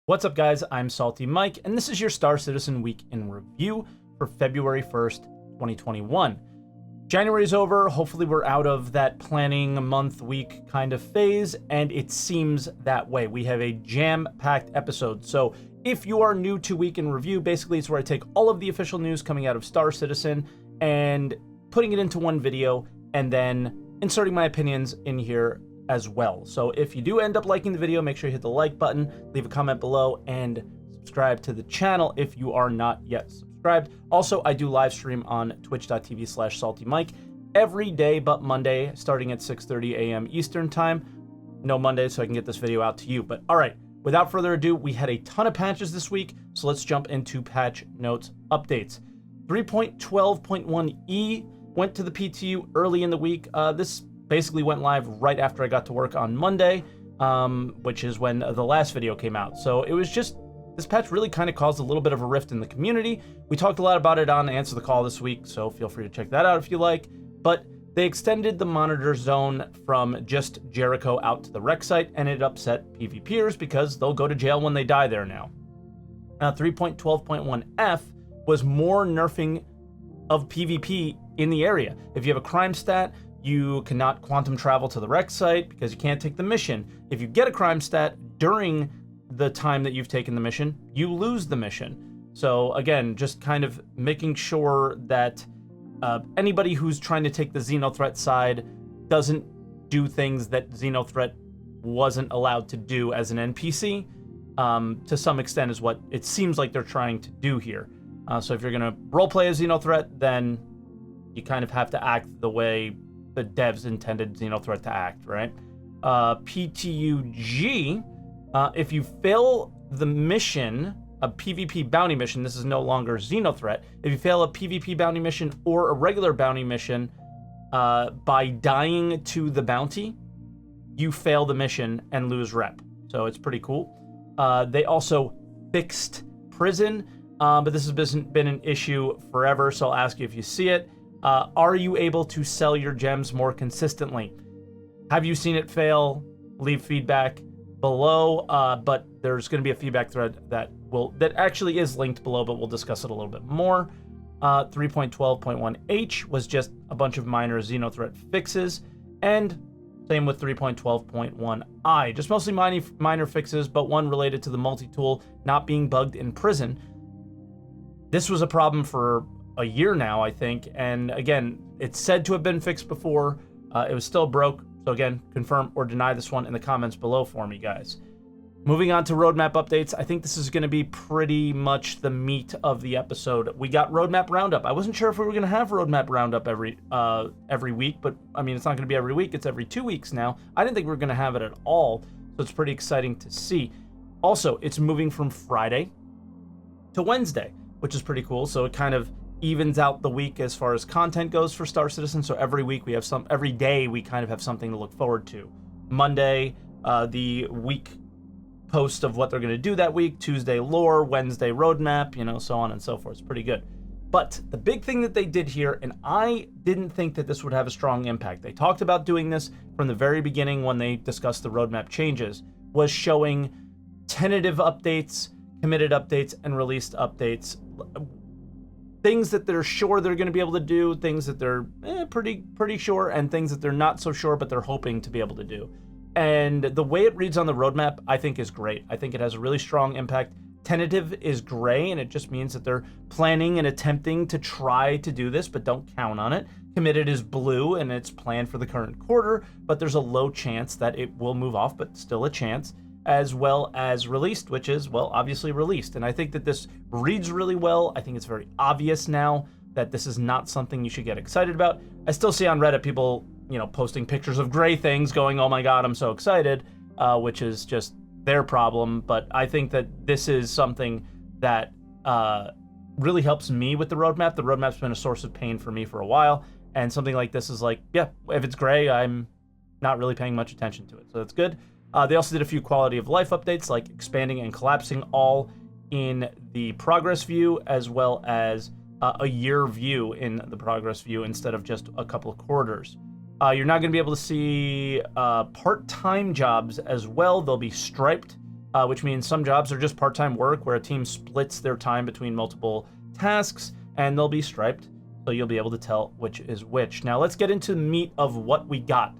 What's up, guys? I'm SaltEMike, and this is your Star Citizen Week in Review for February 1st, 2021. January's over. Hopefully we're out of that planning month, week kind of phase, and it seems that way. We have a jam-packed episode. So if you are new to Week in Review, basically it's where I take all of the official news coming out of Star Citizen and putting it into one video, and then inserting my opinions in here as well. So if you do end up liking the video, make sure you hit the like button, leave a comment below, and subscribe to the channel if you are not yet subscribed. Also, I do live stream on twitch.tv/SaltEMike every day but Monday, starting at 6:30 a.m. Eastern time. No Monday, so I can get this video out to you. But all right, without further ado, we had a ton of patches this week, so let's jump into patch notes updates. 3.12.1e went to the PTU early in the week. This basically went live right after I got to work on Monday, which is when the last video came out. So it was just, this patch really kind of caused a little bit of a rift in the community. We talked a lot about it on Answer the Call this week, so feel free to check that out if you like. But they extended the monitor zone from just Jericho out to the rec site, and it upset PvPers because they'll go to jail when they die there now. 3.12.1f was more nerfing of PvP in the area. If you have a crime stat, you cannot quantum travel to the rec site because you can't take the mission. If you get a crime stat during the time that you've taken the mission, you lose the mission. So again, just kind of making sure that anybody who's trying to take the Xenothreat side doesn't do things that Xenothreat wasn't allowed to do as an NPC, to some extent is what it seems like they're trying to do here. So if you're gonna roleplay as Xenothreat, then you kind of have to act the way the devs intended Xenothreat to act, right? PTUG, if you fail the mission, a PvP bounty mission, this is no longer Xenothreat. If you fail a PvP bounty mission or a regular bounty mission by dying to the bounty, you fail the mission and lose rep. So it's pretty cool. They also fixed prison, but this has been an issue forever, so I'll ask you if you see it. Are you able to sell your gems more consistently? Have you seen it fail? Leave feedback below, but there's going to be a feedback thread that actually is linked below, but we'll discuss it a little bit more. 3.12.1h was just a bunch of minor Xenothreat fixes, and same with 3.12.1i, just mostly minor fixes, but one related to the multi-tool not being bugged in prison. This was a problem for a year now, I think, and again, it's said to have been fixed before. It was still broke, so again, confirm or deny this one in the comments below for me, guys. Moving on to roadmap updates, I think this is going to be pretty much the meat of the episode. We got roadmap roundup. I wasn't sure if we were going to have roadmap roundup every week, but I mean, it's not going to be every week, it's every 2 weeks now. I didn't think we were going to have it at all, so it's pretty exciting to see. Also, it's moving from Friday to Wednesday, which is pretty cool, so it kind of evens out the week as far as content goes for Star Citizen. So every week we have every day we kind of have something to look forward to. Monday, the week post of what they're going to do that week. Tuesday, lore. Wednesday, roadmap, so on and so forth. It's pretty good. But the big thing that they did here, and I didn't think that this would have a strong impact. They talked about doing this from the very beginning when they discussed the roadmap changes, was showing tentative updates, committed updates, and released updates. Things that they're sure they're going to be able to do, things that they're pretty sure, and things that they're not so sure but they're hoping to be able to do. And the way it reads on the roadmap, I think, is great. I think it has a really strong impact. Tentative is gray, and it just means that they're planning and attempting to try to do this, but don't count on it. Committed is blue, and it's planned for the current quarter, but there's a low chance that it will move off, but still a chance. As well as released, which is, well, obviously released. And I think that this reads really well. I think it's very obvious now that this is not something you should get excited about. I still see on Reddit people, posting pictures of gray things going, oh my god, I'm so excited, which is just their problem. But I think that this is something that really helps me with the roadmap. The roadmap's been a source of pain for me for a while. And something like this is like, yeah, if it's gray, I'm not really paying much attention to it. So that's good. They also did a few quality of life updates, like expanding and collapsing all in the progress view, as well as a year view in the progress view instead of just a couple of quarters. You're not going to be able to see part-time jobs as well. They'll be striped which means some jobs are just part-time work where a team splits their time between multiple tasks, and they'll be striped, so you'll be able to tell which is which. Now let's get into the meat of what we got.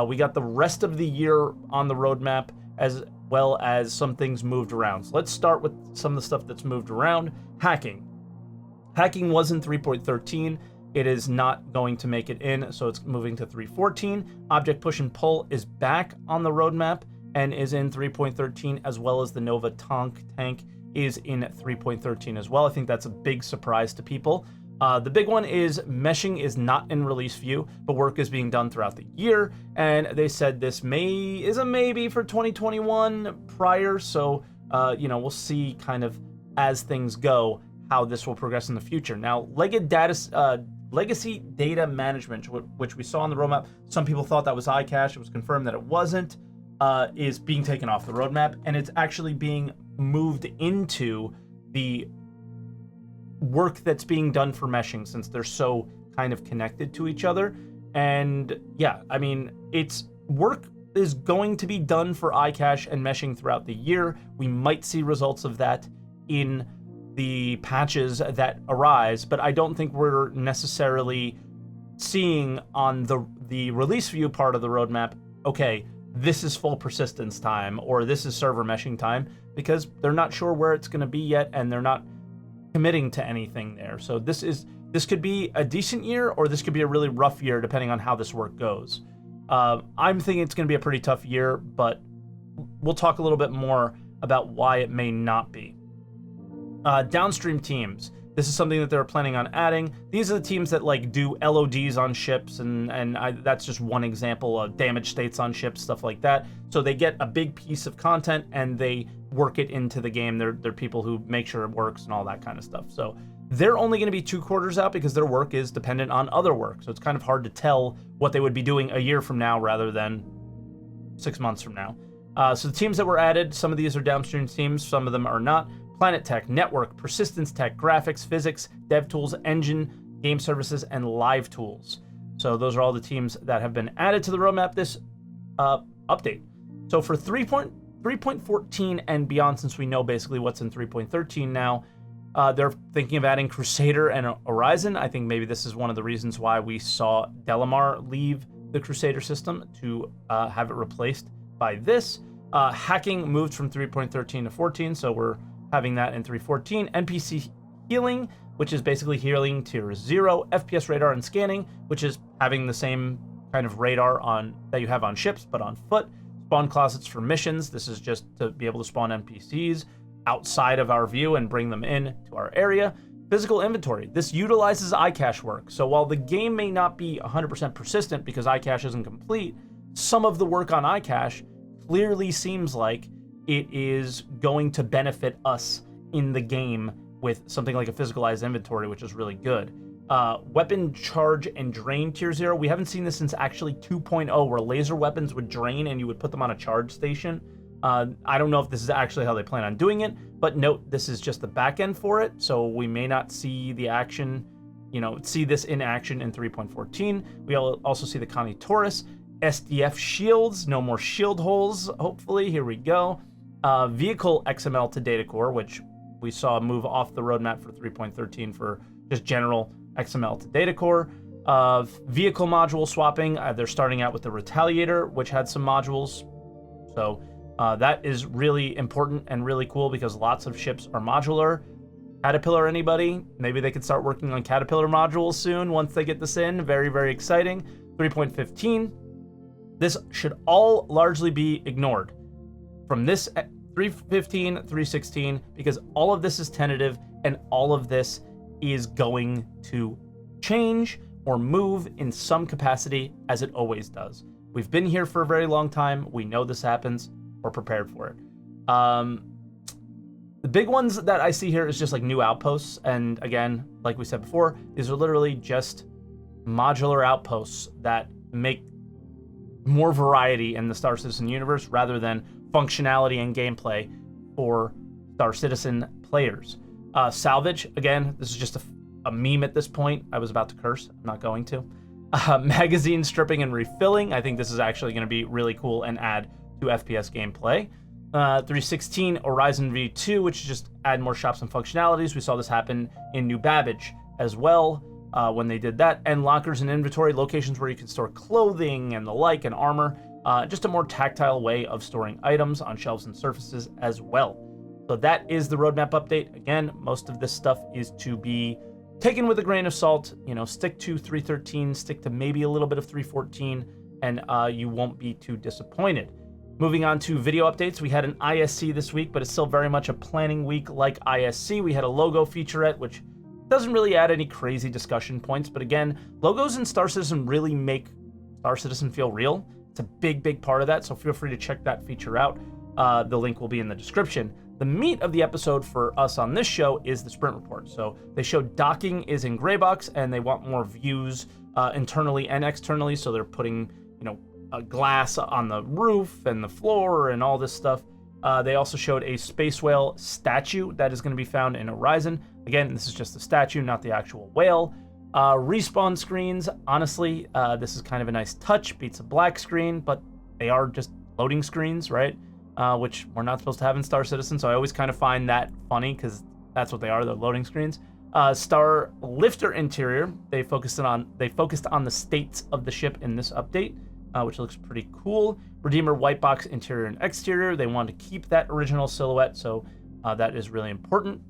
We got the rest of the year on the roadmap, as well as some things moved around. So let's start with some of the stuff that's moved around. Hacking. Hacking was in 3.13. It is not going to make it in, so it's moving to 3.14. Object push and pull is back on the roadmap and is in 3.13, as well as the Nova tank is in 3.13 as well. I think that's a big surprise to people. The big one is meshing is not in release view, but work is being done throughout the year, and they said this is a maybe for 2021 prior, so we'll see kind of as things go how this will progress in the future. Now, legacy data management, which we saw on the roadmap, some people thought that was iCache. It was confirmed that it wasn't, is being taken off the roadmap, and it's actually being moved into the work that's being done for meshing, since they're so kind of connected to each other. And yeah, I mean, it's work is going to be done for iCache and meshing throughout the year. We might see results of that in the patches that arise, but I don't think we're necessarily seeing on the release view part of the roadmap, okay, this is full persistence time or this is server meshing time, because they're not sure where it's going to be yet, and they're not committing to anything there. So this could be a decent year, or this could be a really rough year depending on how this work goes. I'm thinking it's going to be a pretty tough year, but we'll talk a little bit more about why it may not be. Downstream teams. This is something that they're planning on adding. These are the teams that like do LODs on ships, and that's just one example of damage states on ships, stuff like that. So they get a big piece of content and they work it into the game. They're people who make sure it works and all that kind of stuff. So they're only going to be 2 quarters out because their work is dependent on other work. So it's kind of hard to tell what they would be doing a year from now rather than 6 months from now. So the teams that were added, some of these are downstream teams, some of them are not. Planet Tech, Network, Persistence Tech, Graphics, Physics, Dev Tools, Engine, Game Services, and Live Tools. So those are all the teams that have been added to the roadmap this update. So for 3.14 and beyond, since we know basically what's in 3.13 now, they're thinking of adding Crusader and Horizon. I think maybe this is one of the reasons why we saw Delamar leave the Crusader system, to have it replaced by this. Hacking moved from 3.13 to 14, so we're having that in 3.14. NPC healing, which is basically healing tier 0. FPS radar and scanning, which is having the same kind of radar that you have on ships, but on foot. Spawn closets for missions. This is just to be able to spawn NPCs outside of our view and bring them in to our area. Physical inventory. This utilizes iCache work. So while the game may not be 100% persistent because iCache isn't complete, some of the work on iCache clearly seems like it is going to benefit us in the game with something like a physicalized inventory, which is really good. Weapon charge and drain tier 0. We haven't seen this since actually 2.0, where laser weapons would drain and you would put them on a charge station. I don't know if this is actually how they plan on doing it, but note, this is just the back end for it, so we may not see the action, see this in action in 3.14. We also see the Connie Taurus. SDF shields, no more shield holes, hopefully. Here we go. Vehicle XML to data core, which we saw move off the roadmap for 3.13 for just general XML to data core. Vehicle module swapping, they're starting out with the Retaliator, which had some modules. So that is really important and really cool because lots of ships are modular. Caterpillar, anybody? Maybe they could start working on Caterpillar modules soon once they get this in. Very, very exciting. 3.15. This should all largely be ignored from this 3.15, 3.16, because all of this is tentative and all of this is going to change or move in some capacity, as it always does. We've been here for a very long time. We know this happens. We're prepared for it. The big ones that I see here is just like new outposts. And again, like we said before, these are literally just modular outposts that make more variety in the Star Citizen universe rather than functionality and gameplay for Star Citizen players. Salvage, again, this is just a meme at this point. I was about to curse. I'm not going to. Magazine stripping and refilling. I think this is actually going to be really cool and add to FPS gameplay. 316 Horizon V2, which is just add more shops and functionalities. We saw this happen in New Babbage as well when they did that. And lockers and inventory, locations where you can store clothing and the like, and armor. Just a more tactile way of storing items on shelves and surfaces as well. So that is the roadmap update. Again, most of this stuff is to be taken with a grain of salt. You know, stick to 313, stick to maybe a little bit of 314, and you won't be too disappointed. Moving on to video updates, we had an ISC this week, but it's still very much a planning week like ISC. We had a logo featurette, which doesn't really add any crazy discussion points, but again, logos in Star Citizen really make Star Citizen feel real. It's a big, big part of that, so feel free to check that feature out. The link will be in the description. The meat of the episode for us on this show is the sprint report. So they showed docking is in Greybox, and they want more views internally and externally, so they're putting, you know, a glass on the roof and the floor and all this stuff. They also showed a space whale statue that is going to be found in Horizon. Again, this is just a statue, not the actual whale. Respawn screens, honestly, this is kind of a nice touch, beats a black screen, but they are just loading screens, right? Which we're not supposed to have in Star Citizen, so I always kind of find that funny because that's what they are, they're loading screens. Star Lifter interior, they focused on the states of the ship in this update, which looks pretty cool. Redeemer white box interior and exterior, they want to keep that original silhouette, so that is really important.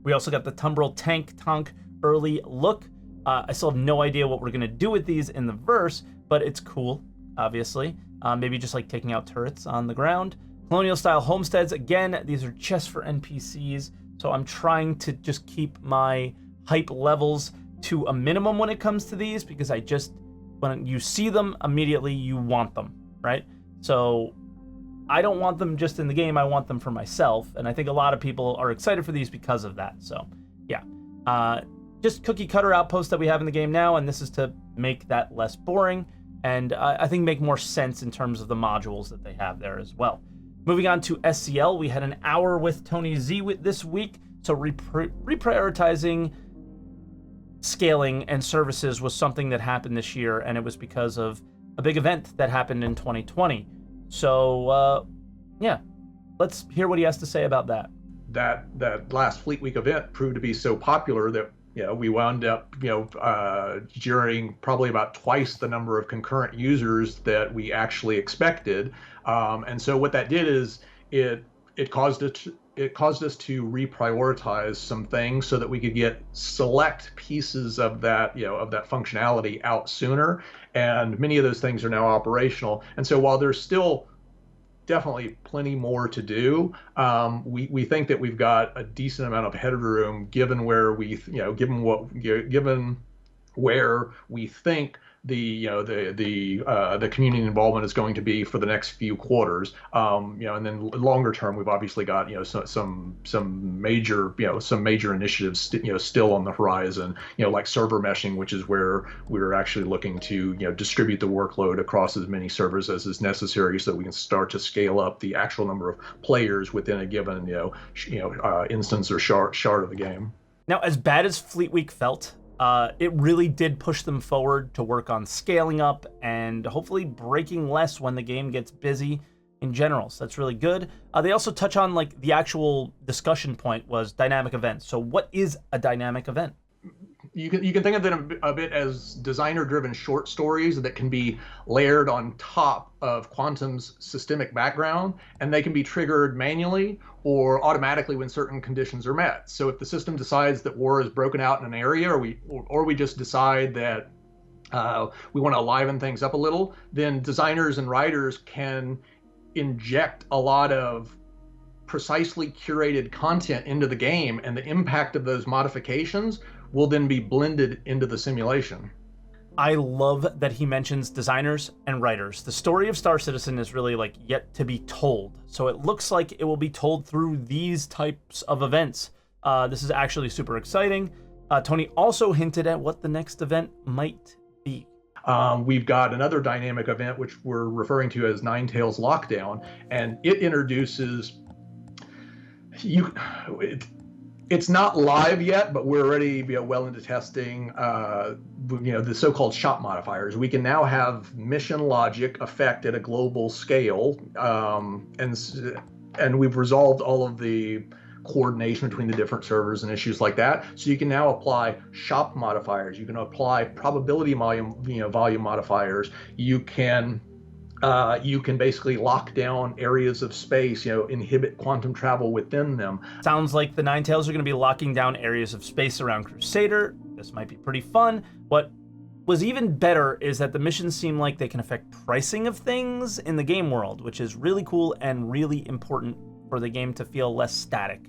We also got the Tumbril Tonk early look. I still have no idea what we're going to do with these in the verse, but it's cool, obviously. Maybe just like taking out turrets on the ground. Colonial style homesteads, again, these are just for NPCs, so I'm trying to just keep my hype levels to a minimum when it comes to these, because when you see them, immediately you want them, right? So I don't want them just in the game, I want them for myself, and I think a lot of people are excited for these because of that, so yeah. Just cookie cutter outposts that we have in the game now, and this is to make that less boring, and I think make more sense in terms of the modules that they have there as well. Moving on to SCL, we had an hour with Tony Z this week, so reprioritizing scaling and services was something that happened this year, and it was because of a big event that happened in 2020. So, yeah, let's hear what he has to say about that. That last Fleet Week event proved to be so popular that, you know, we wound up, during probably about twice the number of concurrent users that we actually expected. And so what that did is it caused us to reprioritize some things so that we could get select pieces of that, of that functionality out sooner. And many of those things are now operational. And so while there's still definitely plenty more to do, we think that we've got a decent amount of headroom given where given where we think the community involvement is going to be for the next few quarters, and then longer term we've obviously got some major initiatives still on the horizon, like server meshing, which is where we're actually looking to distribute the workload across as many servers as is necessary so that we can start to scale up the actual number of players within a given instance or shard of the game. Now, as bad as Fleet Week felt, it really did push them forward to work on scaling up and hopefully breaking less when the game gets busy in general. So that's really good. They also touch on the actual discussion point was dynamic events. So what is a dynamic event? You can think of it a bit as designer-driven short stories that can be layered on top of Quantum's systemic background, and they can be triggered manually or automatically when certain conditions are met. So if the system decides that war is broken out in an area, or we just decide that we want to liven things up a little, then designers and writers can inject a lot of precisely curated content into the game, and the impact of those modifications will then be blended into the simulation. I love that he mentions designers and writers. The story of Star Citizen is really yet to be told. So it looks like it will be told through these types of events. This is actually super exciting. Tony also hinted at what the next event might be. We've got another dynamic event, which we're referring to as Ninetales Lockdown, and it introduces It's not live yet, but we're already well into testing. The so-called shop modifiers. We can now have mission logic affect at a global scale, and we've resolved all of the coordination between the different servers and issues like that. So you can now apply shop modifiers. You can apply probability volume modifiers. You can basically lock down areas of space, inhibit quantum travel within them. Sounds like the Ninetales are going to be locking down areas of space around Crusader. This might be pretty fun. What was even better is that the missions seem like they can affect pricing of things in the game world, which is really cool and really important for the game to feel less static.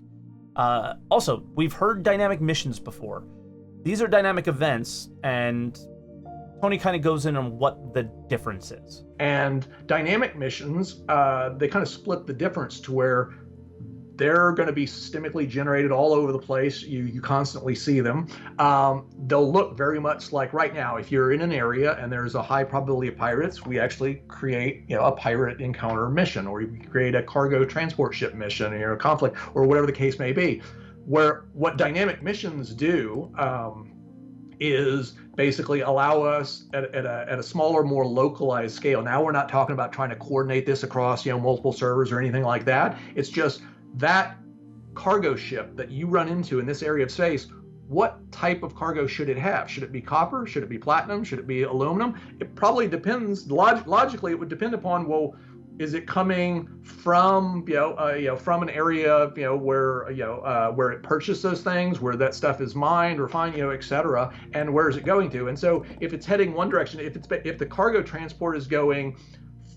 Also, we've heard dynamic missions before. These are dynamic events, and Tony kind of goes in on what the difference is. And dynamic missions, they kind of split the difference to where they're going to be systemically generated all over the place. You constantly see them. They'll look very much like right now. If you're in an area and there's a high probability of pirates, we actually create a pirate encounter mission, or we create a cargo transport ship mission, or a conflict, or whatever the case may be. What dynamic missions do is basically allow us at a smaller, more localized scale. Now we're not talking about trying to coordinate this across multiple servers or anything like that. It's just that cargo ship that you run into in this area of space. What type of cargo should it have? Should it be copper? Should it be platinum? Should it be aluminum? It probably depends. Logically, it would depend upon, well, is it coming from from an area where it purchased those things, where that stuff is mined, refined, et cetera, and where is it going to? And so if it's heading one direction, if the cargo transport is going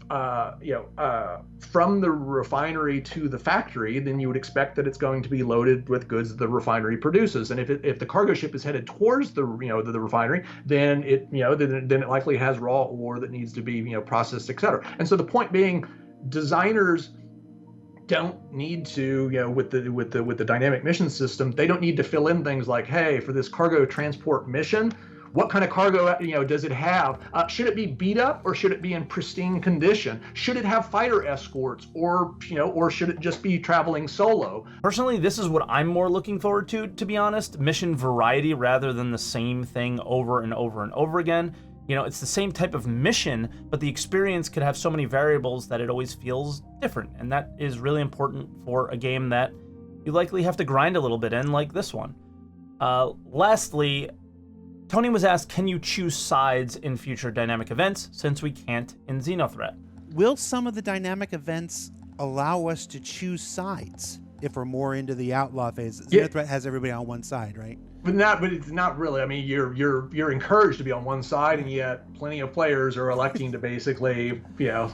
from the refinery to the factory, then you would expect that it's going to be loaded with goods that the refinery produces. And if the cargo ship is headed towards the refinery, then it likely has raw ore that needs to be processed, et cetera. And so the point being, designers don't need to, with the dynamic mission system, they don't need to fill in things like, hey, for this cargo transport mission, what kind of cargo, does it have? Should it be beat up, or should it be in pristine condition? Should it have fighter escorts, or should it just be traveling solo? Personally, this is what I'm more looking forward to be honest. Mission variety rather than the same thing over and over and over again. It's the same type of mission, but the experience could have so many variables that it always feels different. And that is really important for a game that you likely have to grind a little bit in, like this one. Lastly, Tony was asked, can you choose sides in future dynamic events, since we can't in Xenothreat? Will some of the dynamic events allow us to choose sides if we're more into the outlaw phase? Xenothreat has everybody on one side, right? But it's not really. I mean, you're encouraged to be on one side, and yet plenty of players are electing to basically, they're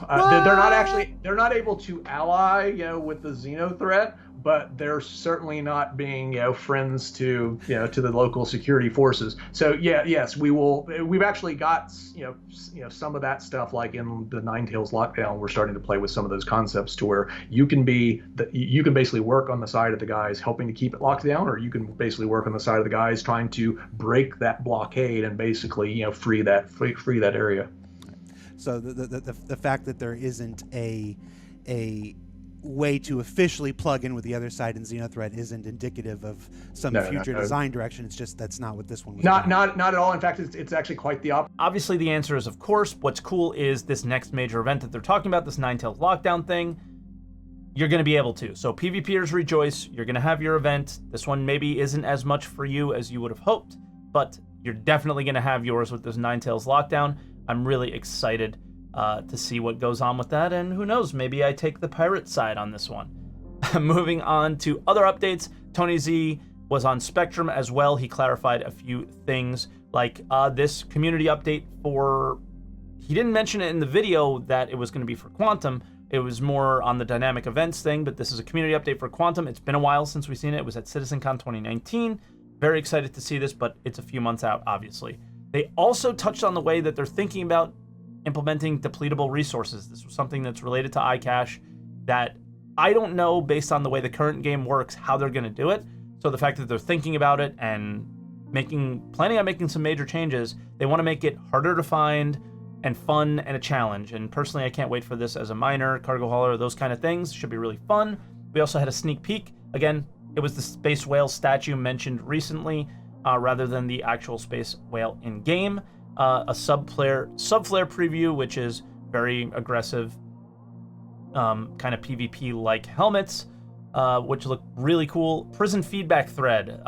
not able to ally, with the Xenothreat, but they're certainly not being, friends to the local security forces. So yes, we will. We've actually got, some of that stuff, like in the Ninetales lockdown. We're starting to play with some of those concepts to where you can basically work on the side of the guys helping to keep it locked down, or you can basically work on the side of the guys trying to break that blockade and basically, free that area. So the fact that there isn't a way to officially plug in with the other side in Xenothreat isn't indicative of some future design direction. It's just that's not what this one was about. Not at all. In fact, it's actually quite the opposite. Obviously, the answer is of course. What's cool is this next major event that they're talking about, this Ninetales lockdown thing. You're going to be able to. So PvPers rejoice. You're going to have your event. This one maybe isn't as much for you as you would have hoped, but you're definitely going to have yours with this Ninetales lockdown. I'm really excited to see what goes on with that, and who knows, maybe I take the pirate side on this one. Moving on to other updates, Tony Z was on Spectrum as well. He clarified a few things, like this community update for... He didn't mention it in the video that it was going to be for Quantum. It was more on the dynamic events thing, but this is a community update for Quantum. It's been a while since we've seen it. It was at CitizenCon 2019. Very excited to see this, but it's a few months out, obviously. They also touched on the way that they're thinking about implementing depletable resources. This was something that's related to iCache that I don't know, based on the way the current game works, how they're going to do it. So the fact that they're thinking about it and planning on making some major changes, they want to make it harder to find and fun and a challenge. And personally, I can't wait for this as a miner, cargo hauler, those kind of things. Should be really fun. We also had a sneak peek. Again, it was the space whale statue mentioned recently, rather than the actual space whale in game. A subflare preview, which is very aggressive, kind of PvP like helmets, which look really cool. Prison feedback thread.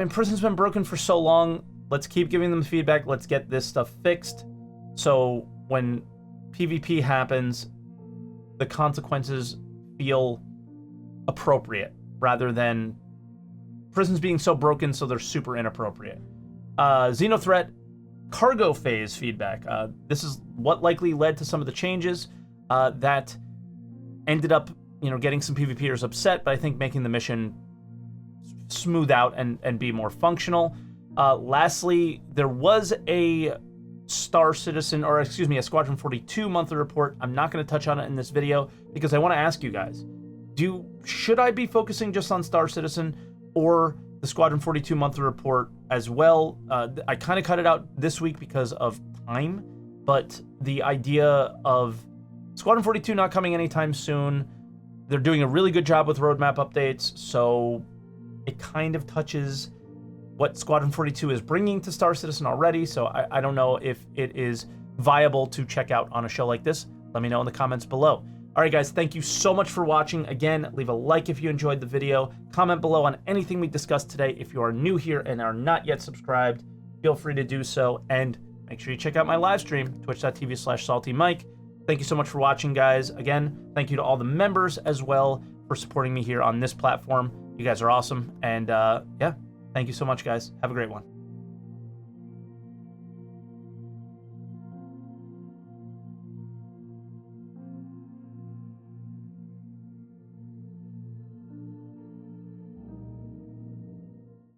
Prison's been broken for so long. Let's keep giving them feedback. Let's get this stuff fixed. So when PvP happens, the consequences feel appropriate rather than prisons being so broken so they're super inappropriate. Xenothreat cargo phase feedback. This is what likely led to some of the changes that ended up, getting some PvPers upset, but I think making the mission smooth out and be more functional. Lastly, there was a a Squadron 42 monthly report. I'm not going to touch on it in this video because I want to ask you guys, should I be focusing just on Star Citizen or the Squadron 42 monthly report as well? I kind of cut it out this week because of time, but the idea of Squadron 42 not coming anytime soon, they're doing a really good job with roadmap updates, so it kind of touches what Squadron 42 is bringing to Star Citizen already, so I don't know if it is viable to check out on a show like this. Let me know in the comments below. All right, guys, thank you so much for watching. Again, leave a like if you enjoyed the video. Comment below on anything we discussed today. If you are new here and are not yet subscribed, feel free to do so. And make sure you check out my live stream, twitch.tv/SaltEMike. Thank you so much for watching, guys. Again, thank you to all the members as well for supporting me here on this platform. You guys are awesome. And yeah, thank you so much, guys. Have a great one.